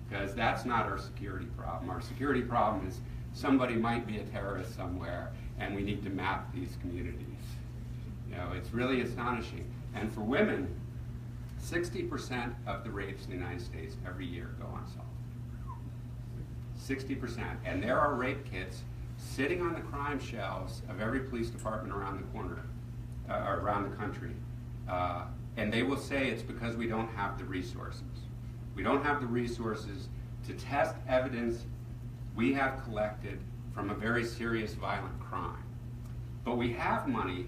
because that's not our security problem. Our security problem is somebody might be a terrorist somewhere, and we need to map these communities. You know, it's really astonishing. And for women, 60% of the rapes in the United States every year go unsolved. 60%. And there are rape kits sitting on the crime shelves of every police department around the corner, or around the country. And they will say it's because we don't have the resources. We don't have the resources to test evidence we have collected from a very serious violent crime. But we have money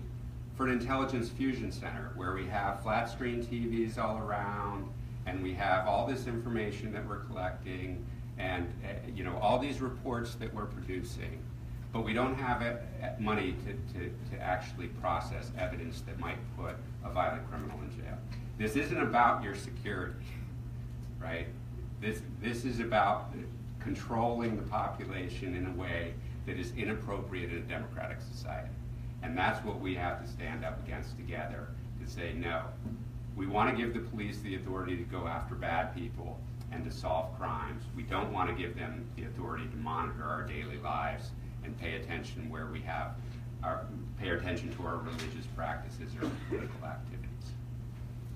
for an intelligence fusion center where we have flat screen TVs all around, and we have all this information that we're collecting, and you know, all these reports that we're producing, but we don't have money to actually process evidence that might put a violent criminal in jail. This isn't about your security, right? This is about controlling the population in a way that is inappropriate in a democratic society. And that's what we have to stand up against together, to say no. We want to give the police the authority to go after bad people and to solve crimes. We don't want to give them the authority to monitor our daily lives and pay attention where we have pay attention to our religious practices or political activities.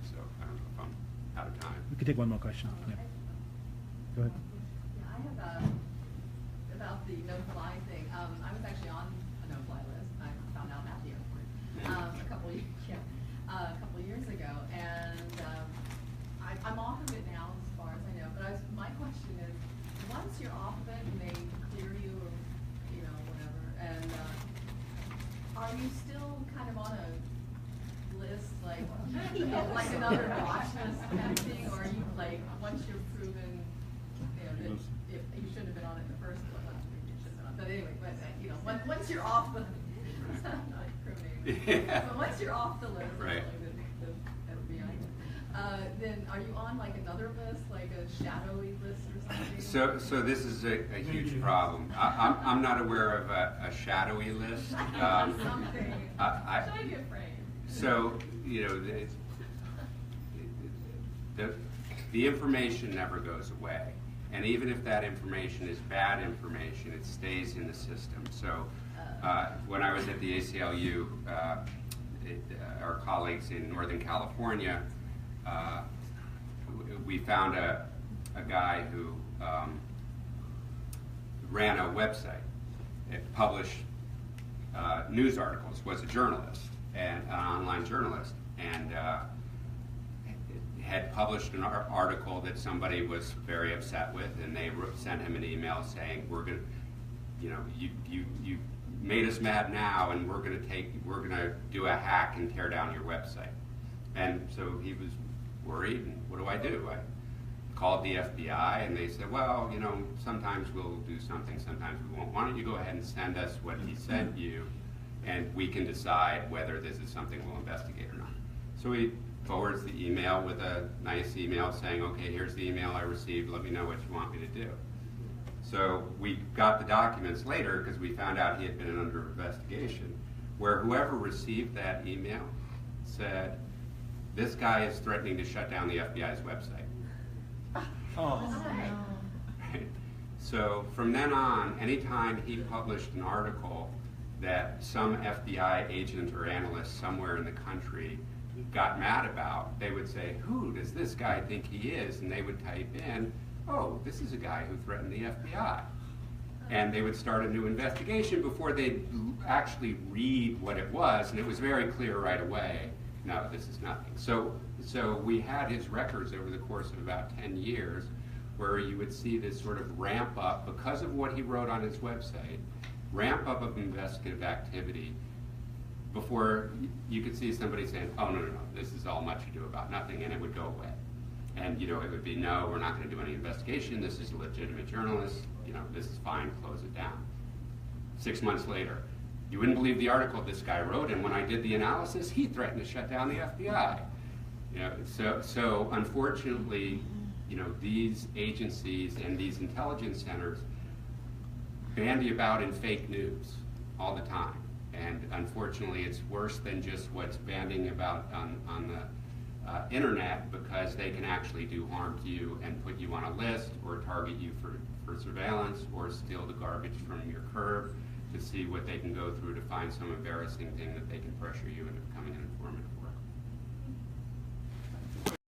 So I don't know if I'm out of time. We could take one more question. Yeah. Go ahead. Yeah, I have about the no-fly thing. I was actually on a no-fly list. I found out at the airport a couple of years ago, and I'm off of it now, as far as I know. But my question is, once you're off of it and they clear you, or you know, whatever, and are you still kind of on a list, like like another watch list kind of thing, or are you like, once you're proven, you know, that if you shouldn't have been on it in the first place, well, you shouldn't have been on, but anyway, but you know, once you're off the, not incriminating, Yeah. but once you're off the list, Right. the FBI, then are you on like another list, like a shadowy list or something? So this is a huge problem. I'm not aware of a shadowy list. Something. Should I be afraid? So, you know, the information never goes away. And even if that information is bad information, it stays in the system. So when I was at the ACLU, our colleagues in Northern California, we found a guy who ran a website. It published news articles, was a journalist, and an online journalist, and had published an article that somebody was very upset with, and they sent him an email saying, "We're going to, you know, you made us mad now, and we're going to do a hack and tear down your website." And so he was worried, and what do? I called the FBI, and they said, "Well, you know, sometimes we'll do something, sometimes we won't. Why don't you go ahead and send us what he sent you, and we can decide whether this is something we'll investigate or not." So he forwards the email with a nice email saying, "Okay, here's the email I received, let me know what you want me to do." So we got the documents later because we found out he had been under investigation, where whoever received that email said, "This guy is threatening to shut down the FBI's website." Oh. Right? So from then on, anytime he published an article that some FBI agent or analyst somewhere in the country got mad about, they would say, "Who does this guy think he is?" And they would type in, "Oh, this is a guy who threatened the FBI." And they would start a new investigation before they'd actually read what it was, and it was very clear right away, no, this is nothing. So we had his records over the course of about 10 years, where you would see this sort of ramp up, because of what he wrote on his website, ramp up of investigative activity, before you could see somebody saying, "Oh, no, this is all much ado about nothing," and it would go away. And, you know, it would be, "No, we're not going to do any investigation. This is a legitimate journalist. You know, this is fine. Close it down." 6 months later, "You wouldn't believe the article this guy wrote, and when I did the analysis, he threatened to shut down the FBI." You know, so unfortunately, you know, these agencies and these intelligence centers bandy about in fake news all the time. And unfortunately, it's worse than just what's bandying about on the internet, because they can actually do harm to you and put you on a list or target you for surveillance, or steal the garbage from your curb to see what they can go through to find some embarrassing thing that they can pressure you into becoming an enforcer.